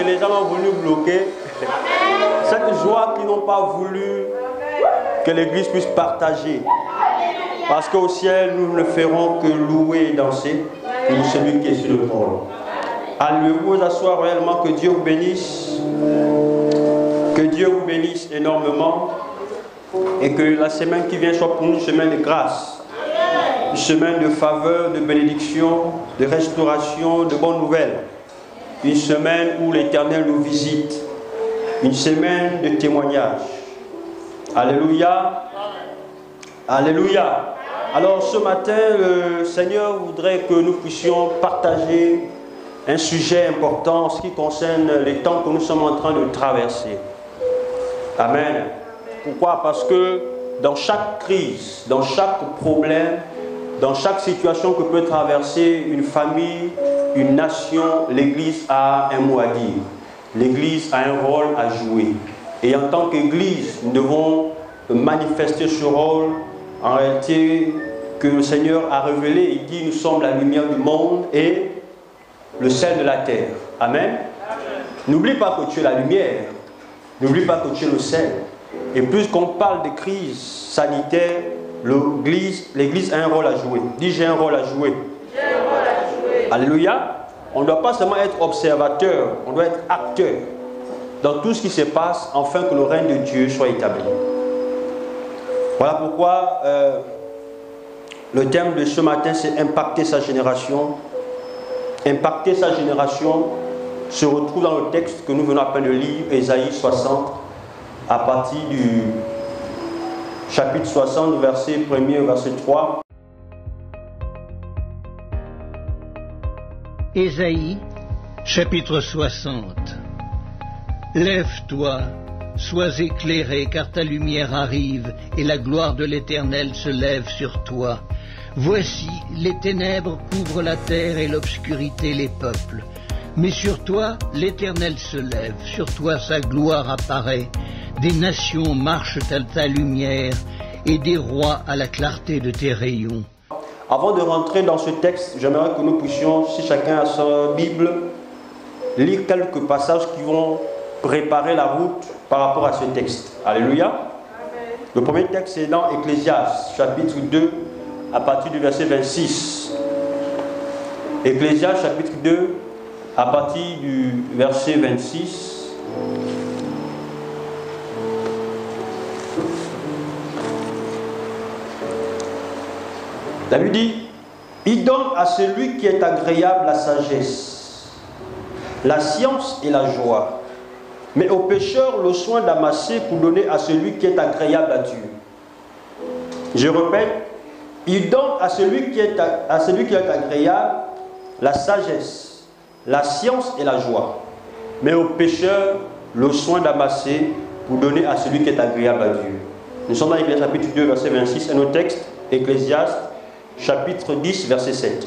que les gens ont voulu bloquer. Cette joie qu'ils n'ont pas voulu que l'Église puisse partager. Parce qu'au ciel, nous ne ferons que louer et danser pour celui qui est sur le trône. Alléluia, vous asseoir réellement, que Dieu vous bénisse. Que Dieu vous bénisse énormément. Et que la semaine qui vient soit pour nous une semaine de grâce. Une semaine de faveur, de bénédiction, de restauration, de bonnes nouvelles. Une semaine où l'Éternel nous visite. Une semaine de témoignage. Alléluia. Alléluia. Alors ce matin, le Seigneur voudrait que nous puissions partager un sujet important en ce qui concerne les temps que nous sommes en train de traverser. Amen. Pourquoi? Parce que dans chaque crise, dans chaque problème, dans chaque situation que peut traverser une famille, une nation, l'Église a un mot à dire. L'Église a un rôle à jouer. Et en tant qu'Église, nous devons manifester ce rôle. En réalité, que le Seigneur a révélé, il dit, nous sommes la lumière du monde et le sel de la terre. Amen. N'oublie pas que tu es la lumière. N'oublie pas que tu es le sel. Et plus qu'on parle de crise sanitaire, l'Église a un rôle à jouer. Dis, j'ai un rôle à jouer. J'ai un rôle à jouer. Alléluia. On ne doit pas seulement être observateur, on doit être acteur dans tout ce qui se passe, afin que le règne de Dieu soit établi. Voilà pourquoi le thème de ce matin, c'est impacter sa génération. Impacter sa génération se retrouve dans le texte que nous venons à peine de lire, Ésaïe 60, à partir du chapitre 60, verset 1er, verset 3. Ésaïe, chapitre 60. Lève-toi, sois éclairé, car ta lumière arrive, et la gloire de l'Éternel se lève sur toi. Voici, les ténèbres couvrent la terre et l'obscurité les peuples. Mais sur toi, l'Éternel se lève, sur toi sa gloire apparaît. Des nations marchent à ta lumière, et des rois à la clarté de tes rayons. Avant de rentrer dans ce texte, j'aimerais que nous puissions, si chacun a sa Bible, lire quelques passages qui vont préparer la route par rapport à ce texte. Alléluia. Amen. Le premier texte est dans Ecclésiaste, chapitre 2, à partir du verset 26. Ecclésiaste, chapitre 2, à partir du verset 26. David dit, il donne à celui qui est agréable la sagesse, la science et la joie, mais au pécheur le soin d'amasser pour donner à celui qui est agréable à Dieu. Je répète, il donne à celui qui est agréable la sagesse, la science et la joie, mais au pécheur le soin d'amasser pour donner à celui qui est agréable à Dieu. Nous sommes dans Ecclésiaste chapitre 2, verset 26, et nos textes, Ecclésiaste chapitre 10, verset 7.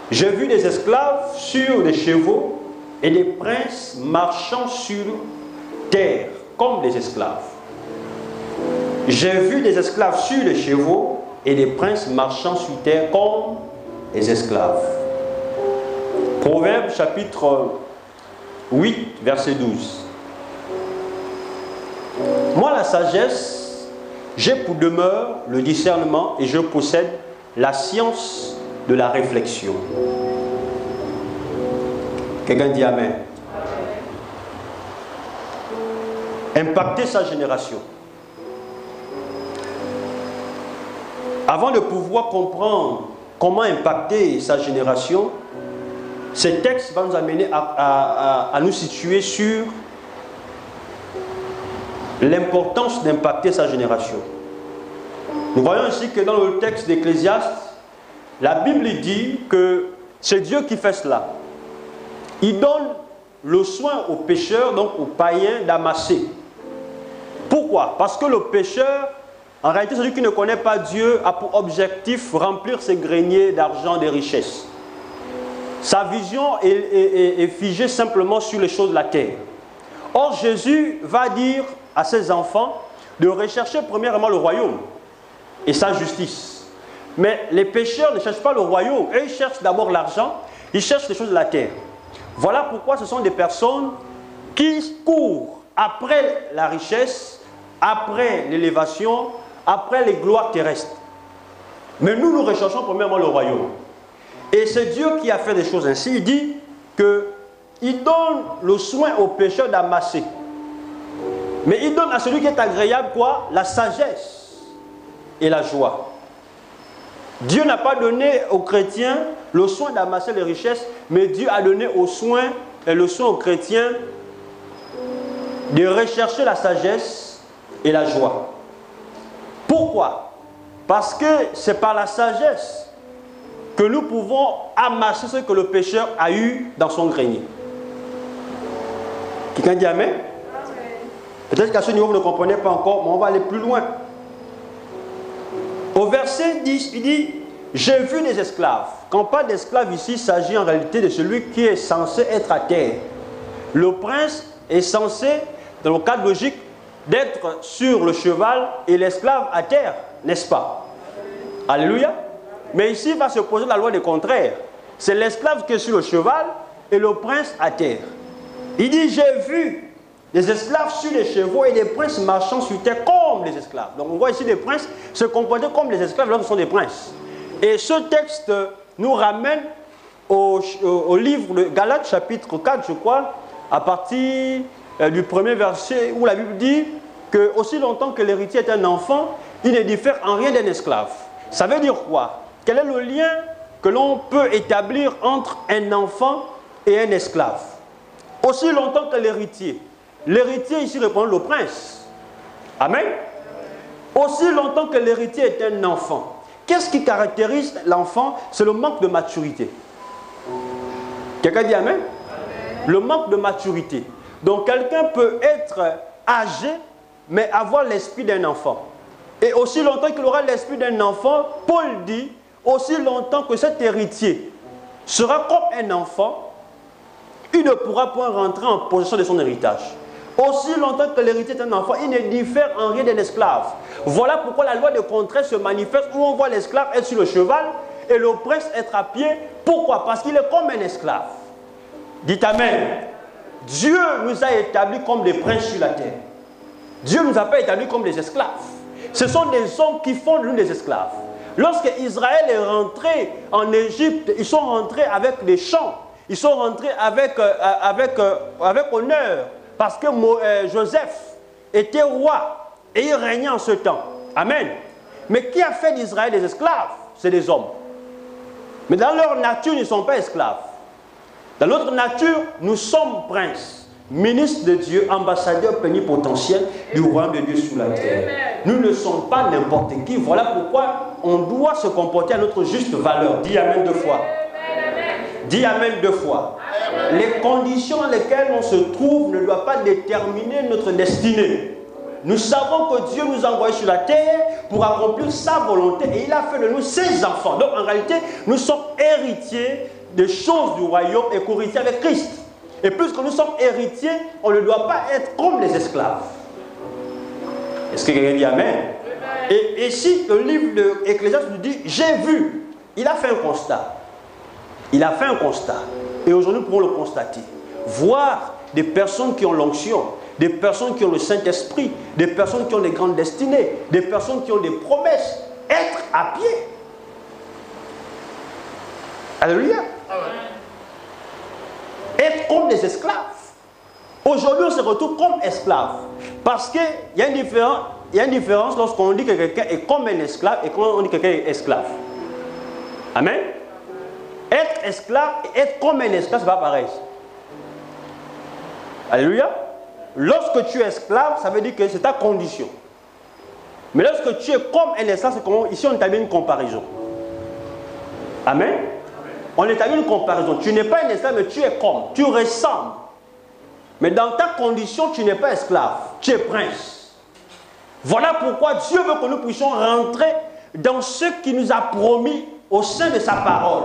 J'ai vu des esclaves sur des chevaux et des princes marchant sur terre comme des esclaves. J'ai vu des esclaves sur les chevaux et des princes marchant sur terre comme des esclaves. Proverbe chapitre 8, verset 12. Moi, la sagesse, j'ai pour demeure le discernement et je possède la science de la réflexion. Quelqu'un dit Amen. Impacter sa génération. Avant de pouvoir comprendre comment impacter sa génération, ce texte va nous amener à nous situer sur l'importance d'impacter sa génération. Nous voyons ici que dans le texte d'Ecclésiaste, la Bible dit que c'est Dieu qui fait cela. Il donne le soin aux pécheurs, donc aux païens, d'amasser. Pourquoi? Parce que le pécheur, en réalité, celui qui ne connaît pas Dieu, a pour objectif remplir ses greniers d'argent, des richesses. Sa vision est figée simplement sur les choses de la terre. Or, Jésus va dire à ses enfants de rechercher premièrement le royaume et sa justice. Mais les pécheurs ne cherchent pas le royaume. Eux, ils cherchent d'abord l'argent, ils cherchent les choses de la terre. Voilà pourquoi ce sont des personnes qui court après la richesse, après l'élévation, après les gloires terrestres. Mais nous recherchons premièrement le royaume. Et c'est Dieu qui a fait des choses ainsi. Il dit qu'il donne le soin aux pécheurs d'amasser. Mais il donne à celui qui est agréable quoi? La sagesse et la joie. Dieu n'a pas donné aux chrétiens le soin d'amasser les richesses, mais Dieu a donné le soin aux chrétiens de rechercher la sagesse et la joie. Pourquoi? Parce que c'est par la sagesse que nous pouvons amasser ce que le pécheur a eu dans son grenier. Quelqu'un dit Amen? Peut-être qu'à ce niveau vous ne comprenez pas encore, mais on va aller plus loin. Au verset 10, il dit « J'ai vu des esclaves ». Quand on parle d'esclaves ici, il s'agit en réalité de celui qui est censé être à terre. Le prince est censé, dans le cadre logique, d'être sur le cheval et l'esclave à terre, n'est-ce pas? Alléluia. Mais ici, il va se poser la loi du contraire. C'est l'esclave qui est sur le cheval et le prince à terre. Il dit « J'ai vu des esclaves sur les chevaux et des princes marchant sur terre comme les esclaves. » Donc on voit ici des princes se comporter comme les esclaves lorsqu'ils sont des princes. Et ce texte nous ramène au livre de Galates chapitre 4, je crois, à partir du premier verset où la Bible dit que aussi longtemps que l'héritier est un enfant, il ne diffère en rien d'un esclave. Ça veut dire quoi? Quel est le lien que l'on peut établir entre un enfant et un esclave? Aussi longtemps que l'héritier. L'héritier ici représente le prince. Amen. Aussi longtemps que l'héritier est un enfant. Qu'est-ce qui caractérise l'enfant? C'est le manque de maturité. Quelqu'un dit Amen? Le manque de maturité. Donc quelqu'un peut être âgé, mais avoir l'esprit d'un enfant. Et aussi longtemps qu'il aura l'esprit d'un enfant, Paul dit, aussi longtemps que cet héritier sera comme un enfant, il ne pourra point rentrer en possession de son héritage. Aussi longtemps que l'héritier est un enfant, il ne diffère en rien d'un esclave. Voilà pourquoi la loi de contraire se manifeste où on voit l'esclave être sur le cheval et le prince être à pied. Pourquoi? Parce qu'il est comme un esclave. Dites Amen. Dieu nous a établis comme des princes sur la terre. Dieu ne nous a pas établis comme des esclaves. Ce sont des hommes qui font de nous des esclaves. Lorsque Israël est rentré en Égypte, ils sont rentrés avec des chants. Ils sont rentrés avec honneur. Parce que Joseph était roi et il régnait en ce temps. Amen. Mais qui a fait d'Israël des esclaves? C'est des hommes. Mais dans leur nature, ils ne sont pas esclaves. Dans notre nature, nous sommes princes, ministres de Dieu, ambassadeurs plénipotentiels du royaume de Dieu sur la terre. Nous ne sommes pas n'importe qui. Voilà pourquoi on doit se comporter à notre juste valeur. Dis Amen 2 fois. Dis Amen 2 fois. Les conditions dans lesquelles on se trouve ne doivent pas déterminer notre destinée. Nous savons que Dieu nous a envoyés sur la terre pour accomplir sa volonté et il a fait de nous ses enfants. Donc en réalité, nous sommes héritiers des choses du royaume et co-héritiers avec Christ. Et puisque nous sommes héritiers, on ne doit pas être comme les esclaves. Est-ce que quelqu'un dit Amen? Et ici, le livre de Ecclésiaste nous dit, j'ai vu. Il a fait un constat. Il a fait un constat. Et aujourd'hui, nous pouvons le constater. Voir des personnes qui ont l'onction, des personnes qui ont le Saint-Esprit, des personnes qui ont des grandes destinées, des personnes qui ont des promesses, être à pied. Alléluia. Être comme des esclaves. Aujourd'hui, on se retrouve comme esclaves. Parce qu'il y a une différence lorsqu'on dit que quelqu'un est comme un esclave et quand on dit que quelqu'un est esclave. Amen. Être esclave et être comme un esclave, ce n'est pas pareil. Alléluia. Lorsque tu es esclave, ça veut dire que c'est ta condition. Mais lorsque tu es comme un esclave, c'est comment? Ici, on établit une comparaison. Amen. On établit une comparaison. Tu n'es pas un esclave, mais tu es comme. Tu ressembles. Mais dans ta condition, tu n'es pas esclave. Tu es prince. Voilà pourquoi Dieu veut que nous puissions rentrer dans ce qu'il nous a promis au sein de sa parole.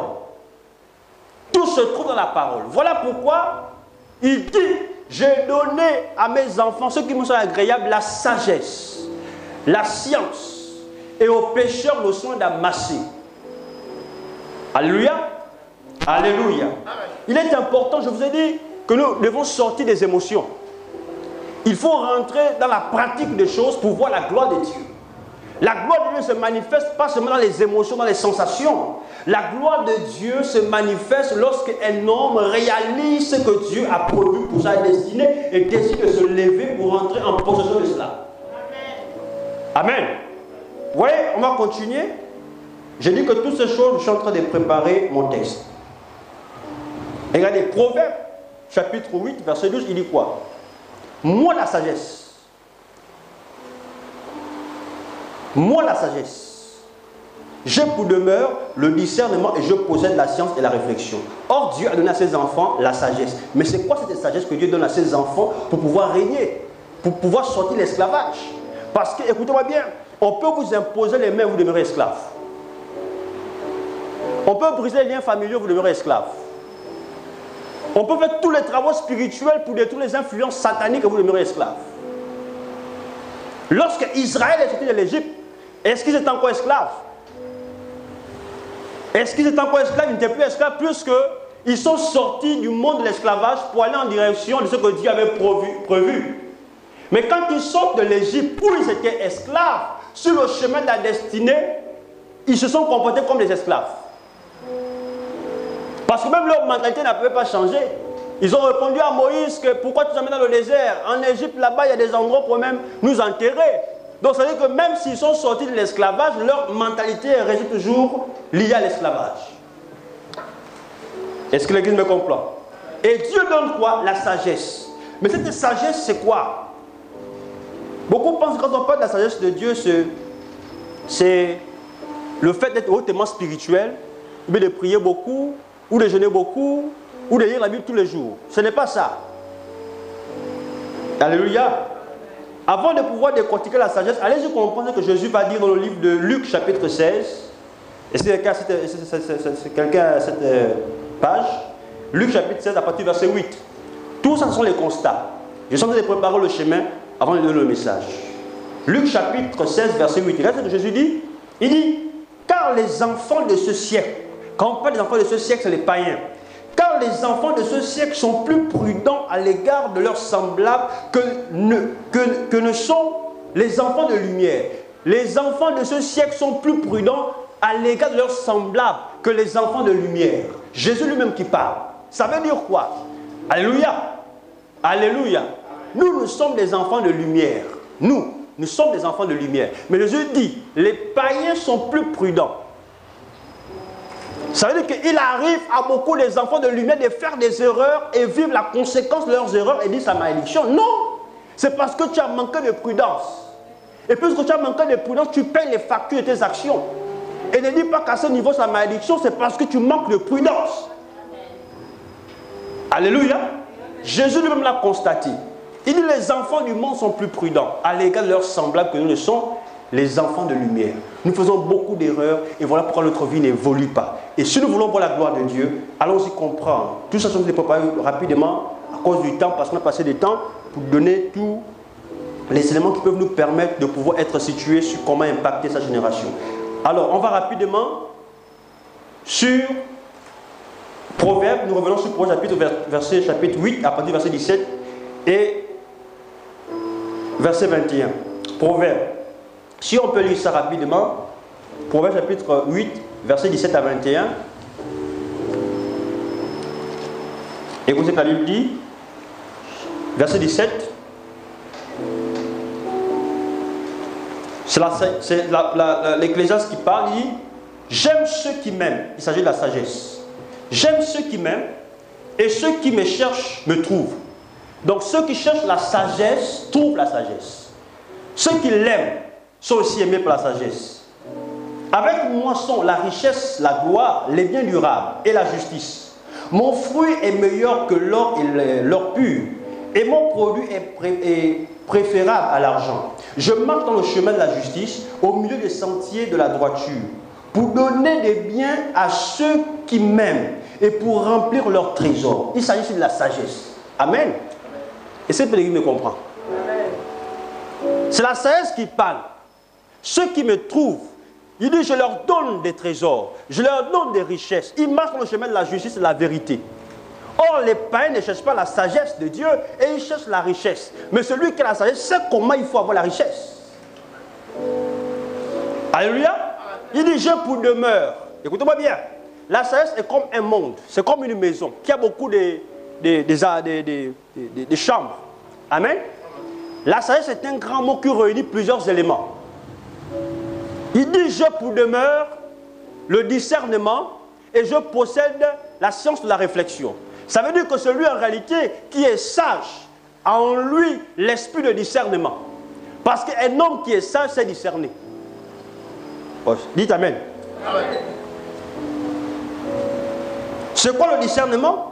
Tout se trouve dans la parole. Voilà pourquoi il dit, j'ai donné à mes enfants, ceux qui me sont agréables, la sagesse, la science, et aux pécheurs le soin d'amasser. Alléluia. Alléluia. Il est important, je vous ai dit, que nous devons sortir des émotions. Il faut rentrer dans la pratique des choses pour voir la gloire de Dieu. La gloire de Dieu ne se manifeste pas seulement dans les émotions, dans les sensations. La gloire de Dieu se manifeste lorsqu'un homme réalise ce que Dieu a prévu pour sa destinée et décide de se lever pour rentrer en possession de cela. Amen. Vous voyez, on va continuer. J'ai dit que toutes ces choses, je suis en train de préparer mon texte. Regardez, Proverbe, chapitre 8, verset 12, il dit quoi? Moi la sagesse. Moi la sagesse. J'ai pour demeure le discernement et je possède la science et la réflexion. Or Dieu a donné à ses enfants la sagesse. Mais c'est quoi cette sagesse que Dieu donne à ses enfants pour pouvoir régner, pour pouvoir sortir l'esclavage? Parce que, écoutez-moi bien, on peut vous imposer les mains, vous demeurez esclave. On peut briser les liens familiaux, vous demeurez esclave. On peut faire tous les travaux spirituels pour détruire les influences sataniques et vous demeurez esclave. Lorsque Israël est sorti de l'Égypte, est-ce qu'ils étaient encore esclaves? Est-ce qu'ils étaient encore esclaves? Ils n'étaient plus esclaves puisqu'ils sont sortis du monde de l'esclavage pour aller en direction de ce que Dieu avait prévu. Mais quand ils sortent de l'Égypte où ils étaient esclaves, sur le chemin de la destinée, ils se sont comportés comme des esclaves. Parce que même leur mentalité n'avait pas changé. Ils ont répondu à Moïse que pourquoi tu nous amènes dans le désert? En Égypte, là-bas, il y a des endroits pour même nous enterrer. Donc ça veut dire que même s'ils sont sortis de l'esclavage, leur mentalité reste toujours liée à l'esclavage. Est-ce que l'Église me comprend? Et Dieu donne quoi? La sagesse. Mais cette sagesse, c'est quoi? Beaucoup pensent que quand on parle de la sagesse de Dieu, c'est le fait d'être hautement spirituel, mais de prier beaucoup, ou de jeûner beaucoup, ou de lire la Bible tous les jours. Ce n'est pas ça. Alléluia. Avant de pouvoir décortiquer la sagesse, allez-y comprendre ce que Jésus va dire dans le livre de Luc chapitre 16. Et si quelqu'un a cette page, Luc chapitre 16 à partir du verset 8. Tout ça, ce sont les constats. Je suis en train de préparer le chemin avant de donner le message. Luc chapitre 16 verset 8. Regardez ce que Jésus dit. Il dit, car les enfants de ce siècle, quand on parle des enfants de ce siècle, c'est les païens. Car les enfants de ce siècle sont plus prudents à l'égard de leurs semblables que ne sont les enfants de lumière. Les enfants de ce siècle sont plus prudents à l'égard de leurs semblables que les enfants de lumière. Jésus lui-même qui parle. Ça veut dire quoi? Alléluia. Alléluia. Nous sommes des enfants de lumière. Nous sommes des enfants de lumière. Mais Jésus dit, les païens sont plus prudents. Ça veut dire qu'il arrive à beaucoup des enfants de lumière de faire des erreurs et vivre la conséquence de leurs erreurs et dire sa malédiction. Non, c'est parce que tu as manqué de prudence. Et puisque tu as manqué de prudence, tu payes les factures de tes actions. Et ne dis pas qu'à ce niveau, sa malédiction, c'est parce que tu manques de prudence. Alléluia. Jésus lui-même l'a constaté. Il dit les enfants du monde sont plus prudents à l'égard de leurs semblables que nous ne sommes les enfants de lumière. Nous faisons beaucoup d'erreurs et voilà pourquoi notre vie n'évolue pas. Et si nous voulons voir la gloire de Dieu, allons-y comprendre. Tout ça, nous les préparer rapidement à cause du temps, parce qu'on a passé du temps pour donner tous les éléments qui peuvent nous permettre de pouvoir être situés sur comment impacter sa génération. Alors, on va rapidement sur Proverbe. Nous revenons sur Proverbe chapitre 8, à partir du verset 17 et verset 21. Proverbe. Si on peut lire ça rapidement, Proverbe chapitre 8, verset 17 à 21. Écoutez ce que la Bible dit. Verset 17. C'est l'Ecclésiaste qui parle, il dit « J'aime ceux qui m'aiment ». Il s'agit de la sagesse. « J'aime ceux qui m'aiment et ceux qui me cherchent me trouvent ». Donc ceux qui cherchent la sagesse trouvent la sagesse. Ceux qui l'aiment sont aussi aimés par la sagesse. Avec moi sont la richesse, la gloire, les biens durables et la justice. Mon fruit est meilleur que l'or et l'or pur, et mon produit est préférable à l'argent. Je marche dans le chemin de la justice, au milieu des sentiers de la droiture, pour donner des biens à ceux qui m'aiment et pour remplir leurs trésors. Il s'agit de la sagesse. Amen. Et c'est ce que l'Église me comprend. C'est la sagesse qui parle. Ceux qui me trouvent, il dit, je leur donne des trésors, je leur donne des richesses. Ils marchent dans le chemin de la justice et de la vérité. Or, les païens ne cherchent pas la sagesse de Dieu et ils cherchent la richesse. Mais celui qui a la sagesse sait comment il faut avoir la richesse. Alléluia. Il dit, j'ai pour demeure. Écoutez-moi bien. La sagesse est comme un monde. C'est comme une maison qui a beaucoup de chambres. Amen. La sagesse est un grand mot qui réunit plusieurs éléments. Il dit, j'ai pour demeure le discernement et je possède la science de la réflexion. Ça veut dire que celui en réalité qui est sage a en lui l'esprit de discernement. Parce qu'un homme qui est sage sait discerner. Oh, dites Amen. Amen. C'est quoi le discernement?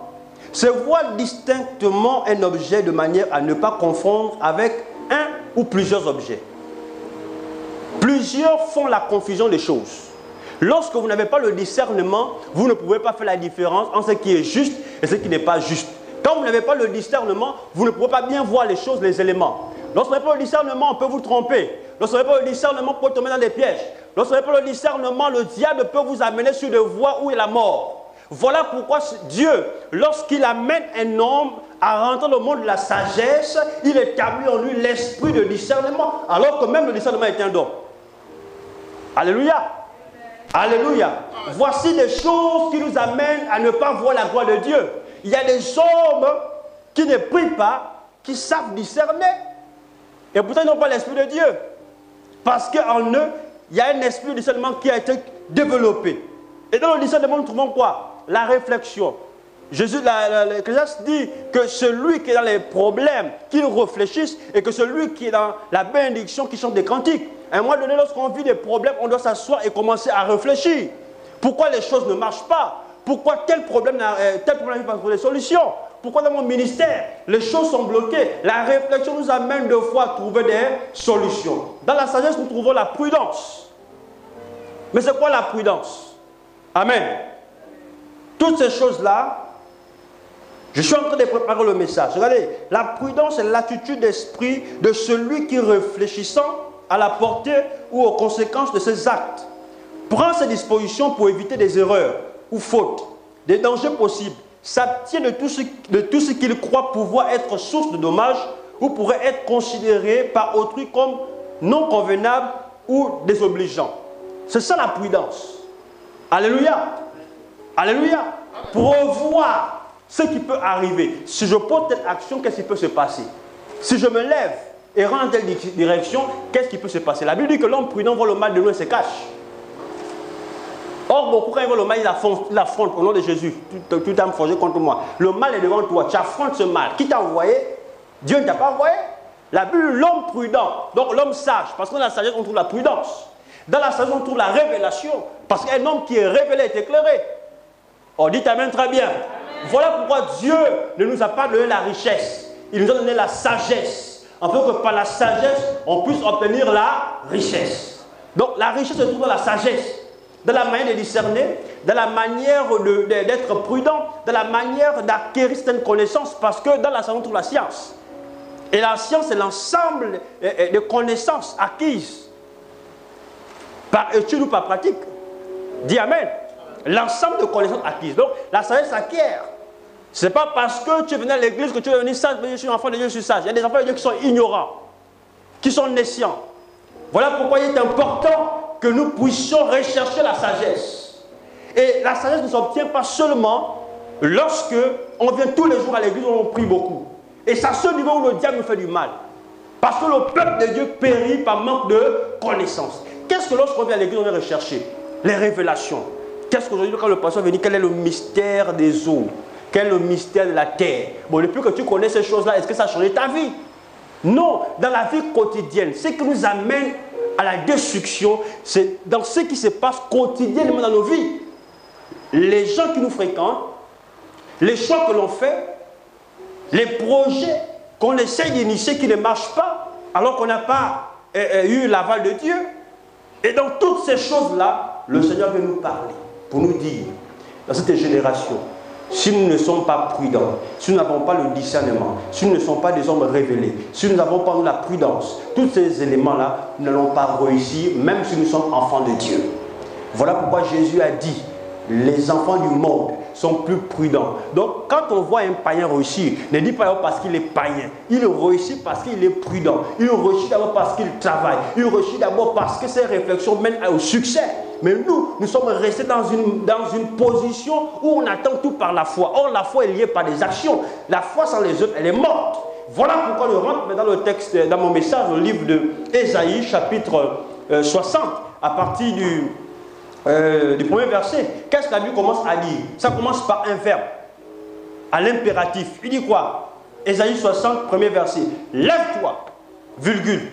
C'est voir distinctement un objet de manière à ne pas confondre avec un ou plusieurs objets. Plusieurs font la confusion des choses. Lorsque vous n'avez pas le discernement, vous ne pouvez pas faire la différence entre ce qui est juste et ce qui n'est pas juste. Quand vous n'avez pas le discernement, vous ne pouvez pas bien voir les choses, les éléments. Lorsque vous n'avez pas le discernement, on peut vous tromper. Lorsque vous n'avez pas le discernement, vous pouvez tomber dans des pièges. Lorsque vous n'avez pas le discernement, le diable peut vous amener sur des voies où est la mort. Voilà pourquoi Dieu, lorsqu'il amène un homme à rentrer dans le monde de la sagesse, il établit en lui l'esprit de discernement, alors que même le discernement est un don. Alléluia. Alléluia. Voici des choses qui nous amènent à ne pas voir la gloire de Dieu. Il y a des hommes qui ne prient pas, qui savent discerner. Et pourtant, ils n'ont pas l'esprit de Dieu. Parce qu'en eux, il y a un esprit de discernement qui a été développé. Et dans le discernement, nous trouvons quoi? La réflexion. Jésus, l'Ecclésiaste dit que celui qui est dans les problèmes, qu'il réfléchisse, et que celui qui est dans la bénédiction, qui chante des cantiques. À un moment donné, lorsqu'on vit des problèmes, on doit s'asseoir et commencer à réfléchir. Pourquoi les choses ne marchent pas? Pourquoi tel problème n'a pas trouvé de solution? Pourquoi dans mon ministère, les choses sont bloquées? La réflexion nous amène deux fois à trouver des solutions. Dans la sagesse, nous trouvons la prudence. Mais c'est quoi la prudence? Amen. Toutes ces choses-là, je suis en train de préparer le message. Regardez, la prudence est l'attitude d'esprit de celui qui, réfléchissant à la portée ou aux conséquences de ses actes, prend ses dispositions pour éviter des erreurs ou fautes, des dangers possibles, s'abstient de tout ce qu'il croit pouvoir être source de dommages ou pourrait être considéré par autrui comme non convenable ou désobligeant. C'est ça la prudence. Alléluia. Alléluia. Pour voir ce qui peut arriver. Si je pose telle action, qu'est-ce qui peut se passer? Si je me lève et rentre dans telle direction, qu'est-ce qui peut se passer? La Bible dit que l'homme prudent voit le mal de loin et se cache. Or, beaucoup, quand ils voient le mal, ils affrontent au nom de Jésus. Tu t'as forgé contre moi. Le mal est devant toi. Tu affrontes ce mal. Qui t'a envoyé? Dieu ne t'a pas envoyé. La Bible, l'homme prudent, donc l'homme sage, parce que dans la sagesse, on trouve la prudence. Dans la sagesse, on trouve la révélation, parce qu'un homme qui est révélé est éclairé. Oh, dites Amen très bien. Amen. Voilà pourquoi Dieu ne nous a pas donné la richesse. Il nous a donné la sagesse. Afin que par la sagesse, on puisse obtenir la richesse. Donc la richesse se trouve dans la sagesse. Dans la manière de discerner, dans la manière d'être prudent, dans la manière d'acquérir certaines connaissances, parce que dans la sagesse, on trouve la science. Et la science, c'est l'ensemble de connaissances acquises par étude ou par pratique. Dis Amen. L'ensemble de connaissances acquises. Donc, la sagesse s'acquiert. Ce n'est pas parce que tu es venu à l'église que tu es devenu sage, mais je suis un enfant de Dieu, je suis sage. Il y a des enfants de Dieu qui sont ignorants, qui sont nescients. Voilà pourquoi il est important que nous puissions rechercher la sagesse. Et la sagesse ne s'obtient pas seulement lorsque on vient tous les jours à l'église où on prie beaucoup. Et c'est à ce niveau où le diable nous fait du mal. Parce que le peuple de Dieu périt par manque de connaissance. Qu'est-ce que lorsqu'on vient à l'église, on vient rechercher? Les révélations. Qu'est-ce qu'aujourd'hui, quand le pasteur vient dire quel est le mystère des eaux? Quel est le mystère de la terre? Bon, depuis que tu connais ces choses-là, est-ce que ça a changé ta vie? Non, dans la vie quotidienne, ce qui nous amène à la destruction, c'est dans ce qui se passe quotidiennement dans nos vies. Les gens qui nous fréquentent, les choix que l'on fait, les projets qu'on essaye d'initier qui ne marchent pas, alors qu'on n'a pas eu l'aval de Dieu. Et dans toutes ces choses-là, le Seigneur veut nous parler, pour nous dire, dans cette génération, si nous ne sommes pas prudents, si nous n'avons pas le discernement, si nous ne sommes pas des hommes révélés, si nous n'avons pas la prudence, tous ces éléments-là, nous n'allons pas réussir, même si nous sommes enfants de Dieu. Voilà pourquoi Jésus a dit, les enfants du monde sont plus prudents. Donc, quand on voit un païen réussir, ne dis pas parce qu'il est païen. Il réussit parce qu'il est prudent. Il réussit d'abord parce qu'il travaille. Il réussit d'abord parce que ses réflexions mènent au succès. Mais nous sommes restés dans une position où on attend tout par la foi. Or, la foi est liée par des actions. La foi sans les œuvres, elle est morte. Voilà pourquoi je rentre dans le texte, dans mon message, le livre de Ésaïe, chapitre 60, à partir du premier verset. Qu'est-ce que la Bible commence à dire? Ça commence par un verbe, à l'impératif. Il dit quoi? Ésaïe 60, premier verset. Lève-toi, virgule.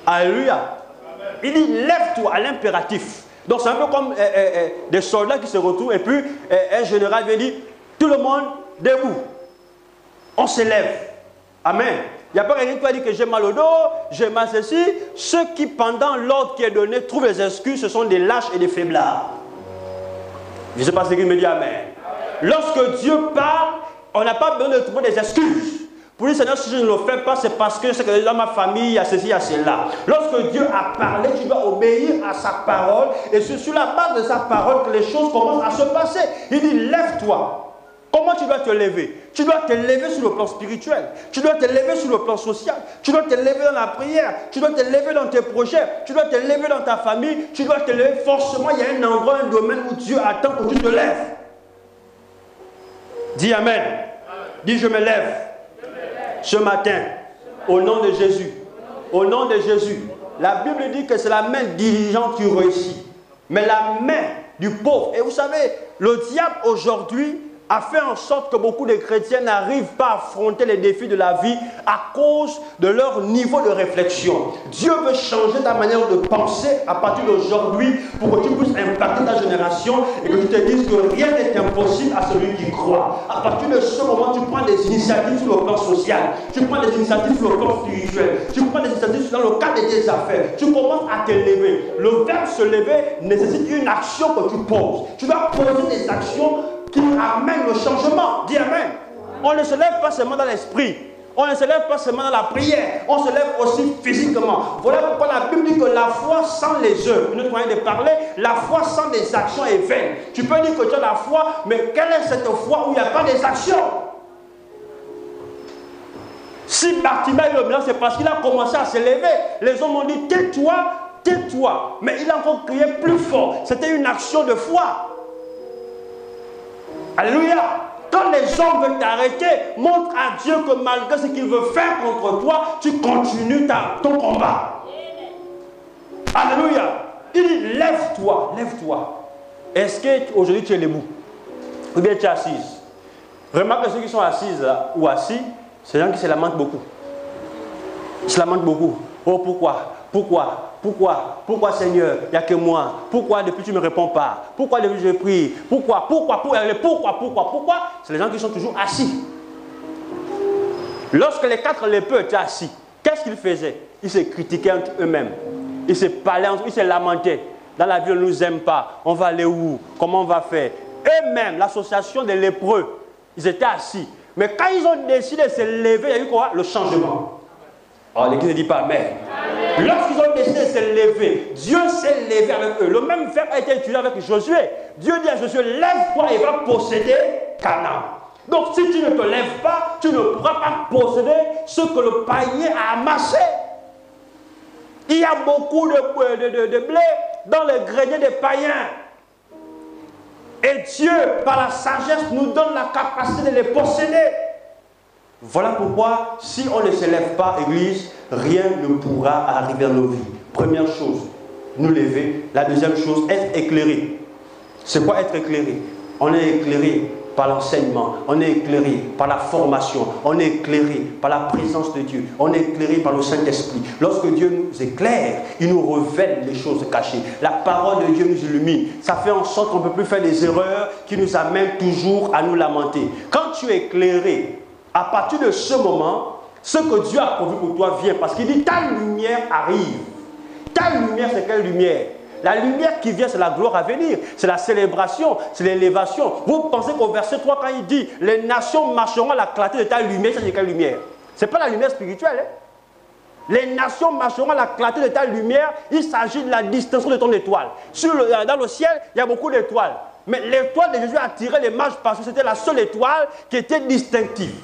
Alléluia. Il dit lève-toi à l'impératif. Donc c'est un peu comme des soldats qui se retrouvent et puis un général vient dire tout le monde debout. On se lève. Amen. Il n'y a pas quelqu'un qui va dire que j'ai mal au dos, j'ai mal ceci. Ceux qui, pendant l'ordre qui est donné, trouvent les excuses, ce sont des lâches et des faiblards. Je ne sais pas ce qu'il me dit Amen. Lorsque Dieu parle, on n'a pas besoin de trouver des excuses. Pour dire, Seigneur, si je ne le fais pas, c'est parce que c'est que dans ma famille, il y a ceci, il y a cela. Lorsque Dieu a parlé, tu dois obéir à sa parole. Et c'est sur la base de sa parole que les choses commencent à se passer. Il dit, lève-toi. Comment tu dois te lever? Tu dois te lever sur le plan spirituel. Tu dois te lever sur le plan social. Tu dois te lever dans la prière. Tu dois te lever dans tes projets. Tu dois te lever dans ta famille. Tu dois te lever forcément. Il y a un endroit, un domaine où Dieu attend que tu te lèves. Dis Amen. Dis je me lève. Ce matin, au nom de Jésus. Au nom de Jésus. La Bible dit que c'est la main diligente qui réussit. Mais la main du pauvre. Et vous savez, le diable aujourd'hui a fait en sorte que beaucoup de chrétiens n'arrivent pas à affronter les défis de la vie à cause de leur niveau de réflexion. Dieu veut changer ta manière de penser à partir d'aujourd'hui pour que tu puisses impacter ta génération et que tu te dises que rien n'est impossible à celui qui croit. À partir de ce moment, tu prends des initiatives sur le plan social, tu prends des initiatives sur le plan spirituel, tu prends des initiatives dans le cadre de tes affaires, tu commences à te lever. Le verbe se lever nécessite une action que tu poses. Tu dois poser des actions qui amène le changement. Dis Amen. On ne se lève pas seulement dans l'esprit. On ne se lève pas seulement dans la prière. On se lève aussi physiquement. Voilà pourquoi la Bible dit que la foi sans les œuvres, une autre moyen de parler, la foi sans des actions est vaine. Tu peux dire que tu as la foi, mais quelle est cette foi où il n'y a pas des actions? Si Bartimée est le miracle, c'est parce qu'il a commencé à se lever. Les hommes ont dit tais-toi, tais-toi. Mais il a encore crié plus fort. C'était une action de foi. Alléluia. Quand les hommes veulent t'arrêter, montre à Dieu que malgré ce qu'il veut faire contre toi, tu continues ton combat. Alléluia. Il dit, lève-toi, lève-toi. Est-ce qu'aujourd'hui tu es debout? Ou bien tu es assise? Remarque que ceux qui sont assises ou assis, c'est des gens qui se lamentent beaucoup. Ils se lamentent beaucoup. Oh, pourquoi? Pourquoi Seigneur, il n'y a que moi? Pourquoi depuis tu ne me réponds pas? Pourquoi depuis je prie? Pourquoi? C'est les gens qui sont toujours assis. Lorsque les 4 lépreux étaient assis, qu'est-ce qu'ils faisaient? Ils se critiquaient entre eux-mêmes. Ils se parlaient entre eux, ils se lamentaient. Dans la vie, on ne nous aime pas. On va aller où? Comment on va faire? Eux-mêmes, l'association des lépreux, ils étaient assis. Mais quand ils ont décidé de se lever, il y a eu quoi? Le changement. Alors l'Église ne dit pas Amen. Lorsqu'ils ont décidé de se lever, Dieu s'est levé avec eux. Le même verbe a été utilisé avec Josué. Dieu dit à Josué, lève-toi et va posséder Canaan. Donc si tu ne te lèves pas, tu ne pourras pas posséder ce que le païen a amassé. Il y a beaucoup de blé dans le grenier des païens. Et Dieu, par la sagesse, nous donne la capacité de les posséder. Voilà pourquoi, si on ne se lève pas, Église, rien ne pourra arriver dans nos vies. Première chose, nous lever. La deuxième chose, être éclairé. C'est quoi être éclairé? On est éclairé par l'enseignement, on est éclairé par la formation, on est éclairé par la présence de Dieu, on est éclairé par le Saint-Esprit. Lorsque Dieu nous éclaire, il nous révèle les choses cachées. La parole de Dieu nous illumine. Ça fait en sorte qu'on ne peut plus faire des erreurs qui nous amènent toujours à nous lamenter. Quand tu es éclairé, à partir de ce moment, ce que Dieu a prévu pour toi vient. Parce qu'il dit, ta lumière arrive. Ta lumière, c'est quelle lumière? La lumière qui vient, c'est la gloire à venir. C'est la célébration, c'est l'élévation. Vous pensez qu'au verset 3, quand il dit, les nations marcheront à la clarté de ta lumière, c'est quelle lumière? Ce n'est pas la lumière spirituelle. Hein? Les nations marcheront à la clarté de ta lumière. Il s'agit de la distinction de ton étoile. Dans le ciel, il y a beaucoup d'étoiles. Mais l'étoile de Jésus attirait les mages parce que c'était la seule étoile qui était distinctive.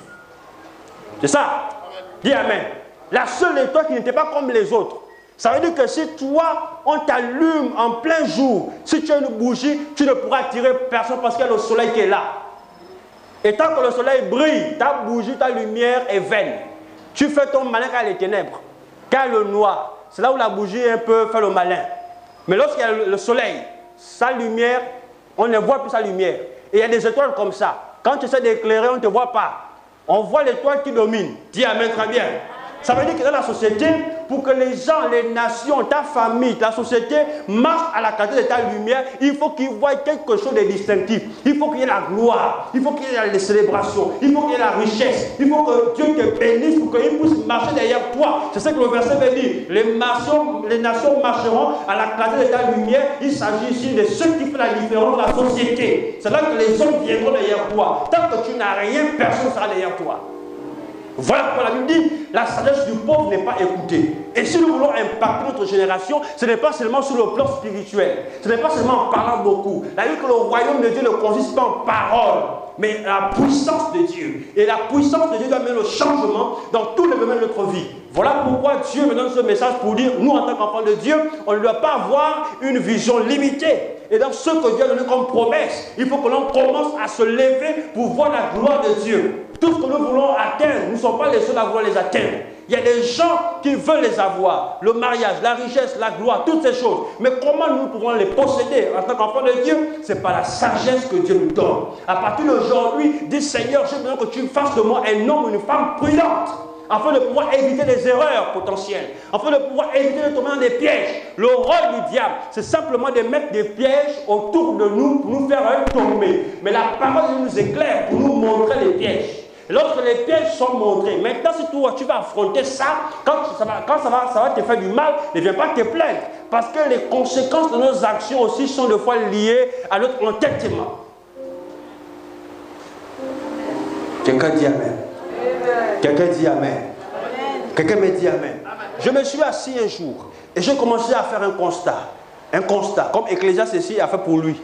C'est ça. Dis Amen. La seule étoile qui n'était pas comme les autres. Ça veut dire que si toi, on t'allume en plein jour, si tu as une bougie, tu ne pourras attirer personne parce qu'il y a le soleil qui est là. Et tant que le soleil brille, ta bougie, ta lumière est vaine. Tu fais ton malin quand il y a les ténèbres, quand il y a le noir. C'est là où la bougie un peu fait le malin. Mais lorsqu'il y a le soleil, sa lumière, on ne voit plus sa lumière. Et il y a des étoiles comme ça. Quand tu essaies d'éclairer, on ne te voit pas. On voit l'étoile qui domine. Dis Amen très bien. Ça veut dire que dans la société, pour que les gens, les nations, ta famille, ta société marchent à la qualité de ta lumière, il faut qu'ils voient quelque chose de distinctif. Il faut qu'il y ait la gloire, il faut qu'il y ait les célébrations, il faut qu'il y ait la richesse, il faut que Dieu te bénisse pour qu'ils puissent marcher derrière toi. C'est ce que le verset veut dire. Les nations marcheront à la clarté de ta lumière. Il s'agit ici de ceux qui font la différence dans la société. C'est là que les hommes viendront derrière toi. Tant que tu n'as rien, personne ne sera derrière toi. Voilà pourquoi la Bible dit, la sagesse du pauvre n'est pas écoutée. Et si nous voulons impacter notre génération, ce n'est pas seulement sur le plan spirituel, ce n'est pas seulement en parlant beaucoup. La Bible dit que le royaume de Dieu ne consiste pas en paroles, mais la puissance de Dieu. Et la puissance de Dieu doit amener le changement dans tous les domaines de notre vie. Voilà pourquoi Dieu me donne ce message pour dire, nous en tant qu'enfants de Dieu, on ne doit pas avoir une vision limitée. Et dans ce que Dieu a donné comme promesse, il faut que l'on commence à se lever pour voir la gloire de Dieu. Tout ce que nous voulons atteindre, nous ne sommes pas les seuls à vouloir les atteindre. Il y a des gens qui veulent les avoir. Le mariage, la richesse, la gloire, toutes ces choses. Mais comment nous pouvons les posséder en tant qu'enfants de Dieu? C'est par la sagesse que Dieu nous donne. À partir d'aujourd'hui, dis Seigneur, j'ai besoin que tu fasses de moi un homme ou une femme prudente, afin de pouvoir éviter les erreurs potentielles, afin de pouvoir éviter de tomber dans des pièges. Le rôle du diable, c'est simplement de mettre des pièges autour de nous pour nous faire tomber. Mais la parole nous éclaire pour nous montrer les pièges. Et lorsque les pièges sont montrés, maintenant si toi tu vas affronter ça, quand ça va te faire du mal, ne viens pas te plaindre. Parce que les conséquences de nos actions aussi sont des fois liées à notre entêtement. Quelqu'un dit Amen. Quelqu'un dit Amen. Quelqu'un me dit Amen. Je me suis assis un jour et j'ai commencé à faire un constat, comme Ecclésiaste ici a fait pour lui.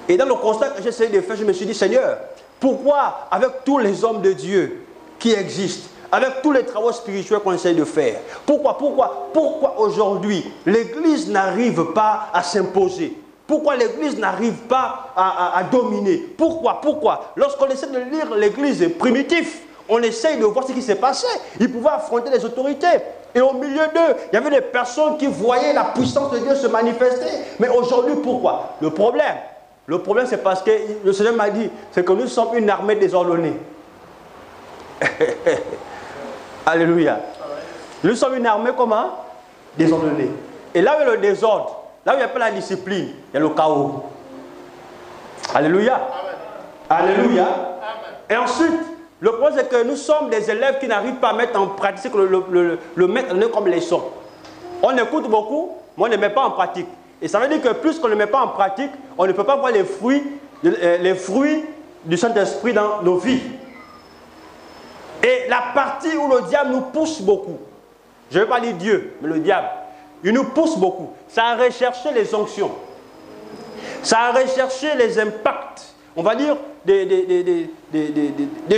Et dans le constat que j'essayais de faire, je me suis dit, Seigneur, pourquoi avec tous les hommes de Dieu qui existent, avec tous les travaux spirituels qu'on essaie de faire, pourquoi aujourd'hui l'Église n'arrive pas à s'imposer? Pourquoi l'Église n'arrive pas à dominer? Pourquoi? Lorsqu'on essaie de lire l'Église primitive, on essaye de voir ce qui s'est passé. Ils pouvaient affronter les autorités. Et au milieu d'eux, il y avait des personnes qui voyaient la puissance de Dieu se manifester. Mais aujourd'hui, pourquoi? Le problème, c'est parce que le Seigneur m'a dit, c'est que nous sommes une armée désordonnée. Alléluia. Nous sommes une armée comment? Désordonnée. Et là où il y a le désordre, là où il n'y a pas la discipline, il y a le chaos. Alléluia. Amen. Alléluia. Amen. Et ensuite, le problème c'est que nous sommes des élèves qui n'arrivent pas à mettre en pratique ce que le maître donne comme leçon. On écoute beaucoup, mais on ne met pas en pratique. Et ça veut dire que plus qu'on ne met pas en pratique, on ne peut pas voir les fruits du Saint-Esprit dans nos vies. Et la partie où le diable nous pousse beaucoup, je ne vais pas dire Dieu, mais le diable, il nous pousse beaucoup. Ça a recherché les onctions. Ça a recherché les impacts. On va dire des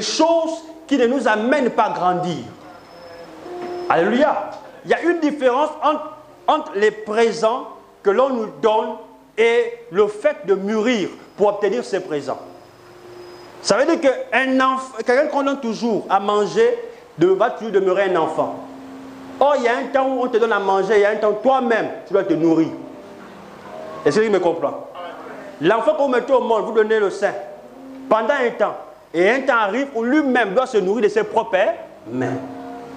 choses qui ne nous amènent pas à grandir. Alléluia. Il y a une différence entre les présents que l'on nous donne et le fait de mûrir pour obtenir ces présents. Ça veut dire que quelqu'un qu'on donne toujours à manger va toujours demeurer un enfant. Or, il y a un temps où on te donne à manger, il y a un temps où toi-même, tu dois te nourrir. Est-ce que tu me comprends? L'enfant que vous mettez au monde, vous donnez le sein pendant un temps. Et un temps arrive où lui-même doit se nourrir de ses propres mains.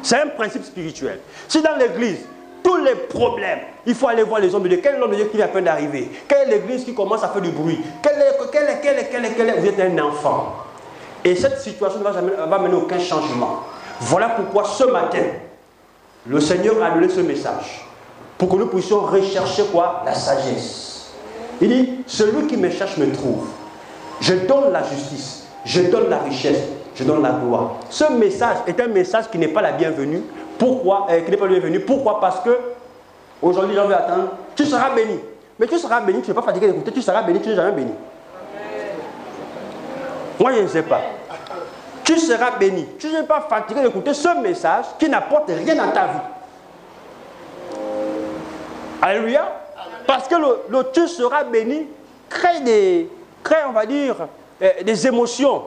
C'est un principe spirituel. Si dans l'église, tous les problèmes, il faut aller voir les hommes de Dieu. Quel est l'homme de Dieu qui vient à peine d'arriver? Quelle est l'église qui commence à faire du bruit? Vous êtes un enfant. Et cette situation ne va mener aucun changement. Voilà pourquoi ce matin, le Seigneur a donné ce message. Pour que nous puissions rechercher quoi? La sagesse. Il dit, celui qui me cherche me trouve. Je donne la justice, je donne la richesse, je donne la gloire. Ce message est un message qui n'est pas la bienvenue. Pourquoi? Qui n'est pas la bienvenue. Pourquoi? Parce que aujourd'hui, j'en vais attendre. Tu seras béni. Mais tu seras béni, tu n'es pas fatigué d'écouter. Tu seras béni, tu n'es jamais béni. Moi, je ne sais pas. Tu seras béni. Tu ne seras pas fatigué d'écouter ce message qui n'apporte rien dans ta vie. Alléluia. Parce que le tu seras béni crée, on va dire, des émotions.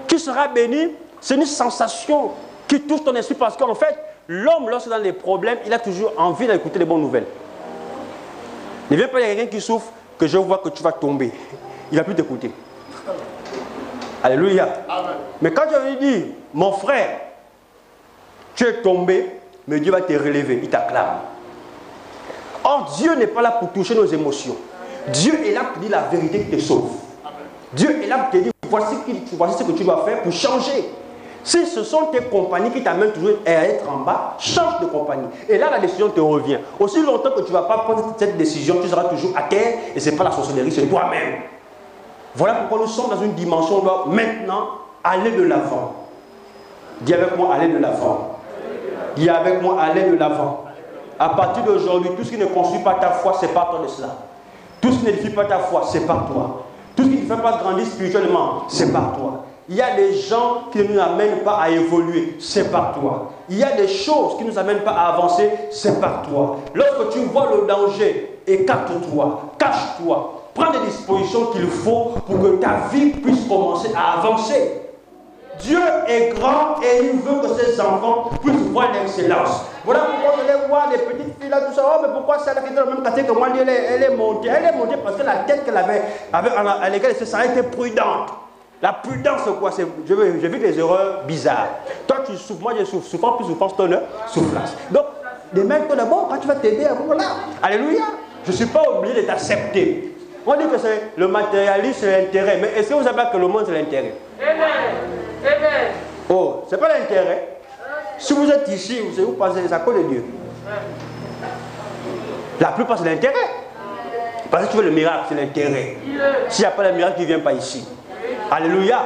Tu seras béni, c'est une sensation qui touche ton esprit parce qu'en fait, l'homme, lorsqu'il est dans des problèmes, il a toujours envie d'écouter les bonnes nouvelles. Ne viens pas, il y a quelqu'un qui souffre, que je vois que tu vas tomber. Il ne va plus t'écouter. Alléluia. Amen. Mais quand tu lui dis, mon frère, tu es tombé, mais Dieu va te relever, il t'acclame. Or, Dieu n'est pas là pour toucher nos émotions. Dieu est là pour dire la vérité qui te sauve. Amen. Dieu est là pour te dire, voici ce que tu dois faire pour changer. Si ce sont tes compagnies qui t'amènent toujours à être en bas, change de compagnie. Et là, la décision te revient. Aussi longtemps que tu ne vas pas prendre cette décision, tu seras toujours à terre et ce n'est pas la sorcellerie, c'est toi-même. Voilà pourquoi nous sommes dans une dimension où on doit maintenant aller de l'avant. Dis avec moi, aller de l'avant. Dis avec moi, aller de l'avant. À partir d'aujourd'hui, tout ce qui ne construit pas ta foi, c'est pas toi de cela. Tout ce qui n'édifie pas ta foi, c'est pas toi. Tout ce qui ne fait pas grandir spirituellement, c'est pas toi. Il y a des gens qui ne nous amènent pas à évoluer, c'est par toi. Il y a des choses qui ne nous amènent pas à avancer, c'est par toi. Lorsque tu vois le danger, écarte-toi, cache-toi, prends les dispositions qu'il faut pour que ta vie puisse commencer à avancer. Dieu est grand et il veut que ses enfants puissent voir l'excellence. Voilà pourquoi vous allez voir les petites filles là, tout ça. Oh, mais pourquoi celle qui est dans le même quartier que moi, elle est montée. Elle est montée parce que la tête qu'elle avait à laquelle elle s'est était prudente. La prudence, c'est quoi? J'ai vu des erreurs bizarres. Toi, tu souffres, moi, je souffre. Souffrance plus souffrance, ton souffrance. Donc, les mecs, tout d'abord, quand tu vas t'aider, voilà. Alléluia. Je ne suis pas obligé de t'accepter. On dit que c'est le matérialisme, c'est l'intérêt. Mais est-ce que vous savez pas que le monde, c'est l'intérêt? Amen. Oh, c'est pas l'intérêt. Si vous êtes ici, vous pensez à cause de Dieu. La plupart, c'est l'intérêt. Parce que tu veux le miracle, c'est l'intérêt. S'il n'y a pas le miracle, tu ne viens pas ici. Alléluia.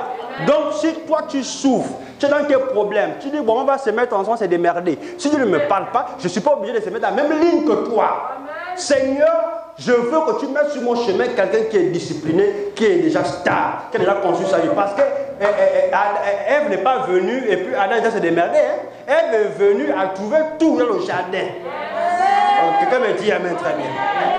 Donc, si toi, tu souffres, tu es dans tes problèmes, tu dis, bon, on va se mettre ensemble, c'est démerder. Si Dieu ne me parle pas, je ne suis pas obligé de se mettre à la même ligne que toi. Seigneur, je veux que tu mettes sur mon chemin quelqu'un qui est discipliné, qui est déjà stable, qui a déjà construit sa vie. Parce que Ève n'est pas venue et puis Adam déjà s'est démerdé. Hein? Ève est venue à trouver tout dans le jardin. Quelqu'un me dit amen, très bien.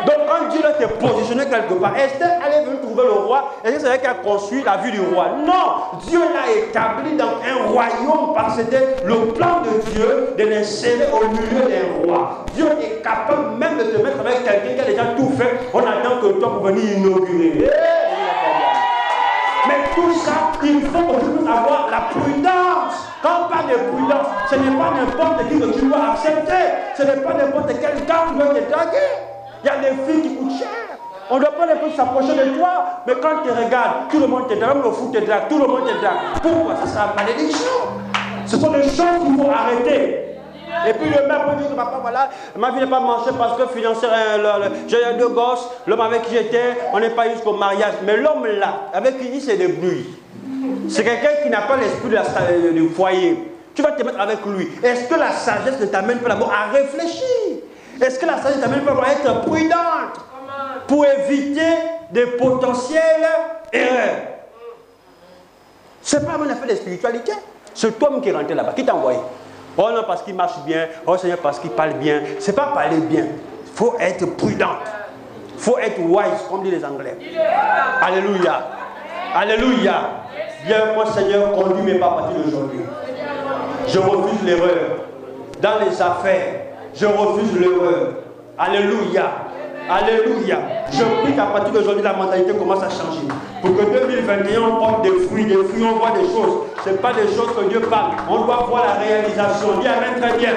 Donc quand Dieu t'est positionné quelque part, Esther allait venir trouver le roi. Et c'est vrai qu'elle a construit la vie du roi. Non, Dieu l'a établi dans un royaume parce que c'était le plan de Dieu de l'insérer au milieu des rois. Dieu est capable même de te mettre avec quelqu'un qui a déjà tout fait. On attend que toi pour venir inaugurer. Mais tout ça, il faut que tu puisses avoir la prudence. Quand on parle de prudence, ce n'est pas n'importe qui que tu dois accepter. Ce n'est pas n'importe quel gars qui doit te draguer. Il y a des filles qui coûtent cher. On ne doit pas les plus s'approcher de toi. Mais quand tu regardes, tout le monde te drague, même le fou te drague, tout le monde te drague. Pourquoi? Ça, c'est la malédiction. Ce sont des choses qu'il faut arrêter. Et puis le maire peut dire que papa, voilà, ma vie n'est pas marché parce que financièrement, j'ai 2 gosses, l'homme avec qui j'étais, on n'est pas jusqu'au mariage. Mais l'homme là, avec qui il s'est débrouillé. C'est quelqu'un qui n'a pas l'esprit du foyer. Tu vas te mettre avec lui. Est-ce que la sagesse ne t'amène pas d'abord à réfléchir? Est-ce que la sagesse ne t'amène pas à être prudente pour éviter des potentielles erreurs? Ce n'est pas un affaire de spiritualité. C'est toi qui es rentré là-bas. Qui t'a envoyé? Oh non, parce qu'il marche bien. Oh Seigneur, parce qu'il parle bien. Ce n'est pas parler bien. Il faut être prudent. Il faut être wise, comme disent les Anglais. Alléluia. Alléluia. Bien, moi, Seigneur, conduis-moi pas à partir d'aujourd'hui. Je refuse l'erreur. Dans les affaires, je refuse l'erreur. Alléluia. Alléluia. Je prie qu'à partir d'aujourd'hui, la mentalité commence à changer. Pour que 2021, on porte des fruits, on voit des choses. Ce n'est pas des choses que Dieu parle. On doit voir la réalisation. Dis amen très bien.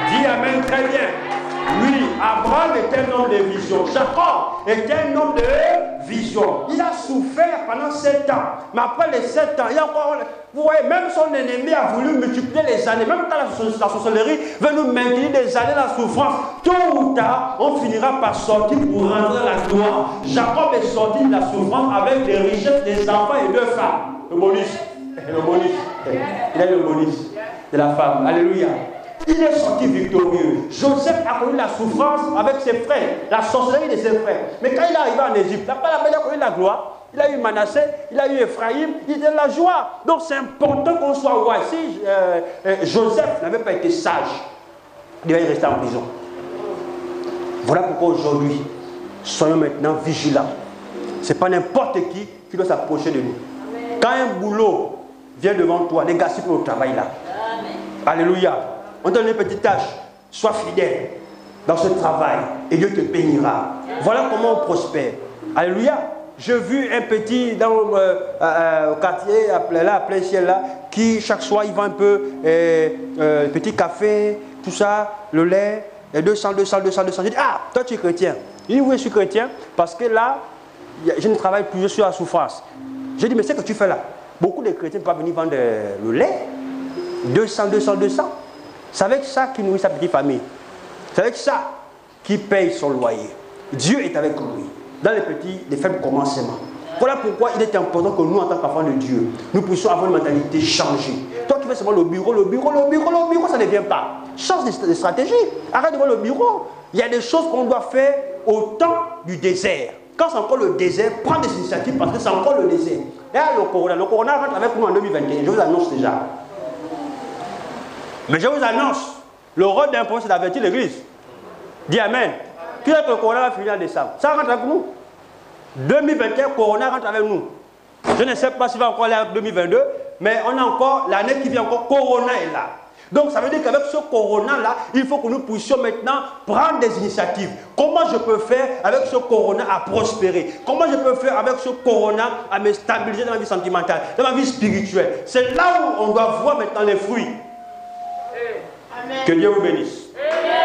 Dis amen très bien. Oui, Abraham était un homme de vision. Jacob était un homme de vision. Il a souffert pendant 7 ans. Mais après les 7 ans, il y a encore... Vous voyez, même son ennemi a voulu multiplier les années. Même quand la sorcellerie veut nous maintenir des années dans la souffrance, tôt ou tard, on finira par sortir pour rendre la gloire. Jacob est sorti de la souffrance avec des richesses, des enfants et 2 femmes. Le bonus. Le bonus. Il a le bonus de la femme. Alléluia. Il est sorti victorieux. Joseph a connu la souffrance avec ses frères, la sorcellerie de ses frères. Mais quand il est arrivé en Égypte, il n'a pas connu la gloire. il a eu Manassé, il a eu Ephraïm, il était de la joie. Donc c'est important qu'on soit roi. Si Joseph n'avait pas été sage, il va y rester en prison. Voilà pourquoi aujourd'hui, soyons maintenant vigilants. Ce n'est pas n'importe qui doit s'approcher de nous. Amen. Quand un boulot vient devant toi, les gars, c'est pour le travail là. Amen. Alléluia. On te donne une petite tâche. Sois fidèle dans ce travail et Dieu te bénira. Amen. Voilà comment on prospère. Alléluia. J'ai vu un petit dans au quartier, là, à plein ciel là, qui chaque soir il vend un peu petit café, tout ça, le lait, et 200. J'ai dit, ah, toi tu es chrétien. Il dit, oui, je suis chrétien, parce que là, je ne travaille plus, je suis à souffrance. J'ai dit, mais c'est ce que tu fais là. Beaucoup de chrétiens ne peuvent pas venir vendre le lait. 200. C'est avec ça qu'il nourrit sa petite famille. C'est avec ça qu'il paye son loyer. Dieu est avec lui. Dans les faibles commencements. Voilà pourquoi il est important que nous, en tant qu'enfants de Dieu, nous puissions avoir une mentalité changée. Toi qui fais seulement le bureau, ça ne vient pas. Change de stratégie. Arrête de voir le bureau. Il y a des choses qu'on doit faire au temps du désert. Quand c'est encore le désert, prends des initiatives parce que c'est encore le désert. Et là, le corona rentre avec nous en 2021. Je vous annonce déjà. Mais je vous annonce, le rôle d'un prophète, c'est d'avertir l'église. Dis Amen. Qui est que le corona va finir en décembre? Ça rentre avec nous. 2021, corona rentre avec nous. Je ne sais pas s'il va encore aller en 2022, mais on a encore, l'année qui vient encore, corona est là. Donc ça veut dire qu'avec ce corona-là, il faut que nous puissions maintenant prendre des initiatives. Comment je peux faire avec ce corona à prospérer? Comment je peux faire avec ce corona à me stabiliser dans ma vie sentimentale, dans ma vie spirituelle? C'est là où on doit voir maintenant les fruits. Amen. Que Dieu vous bénisse. Amen.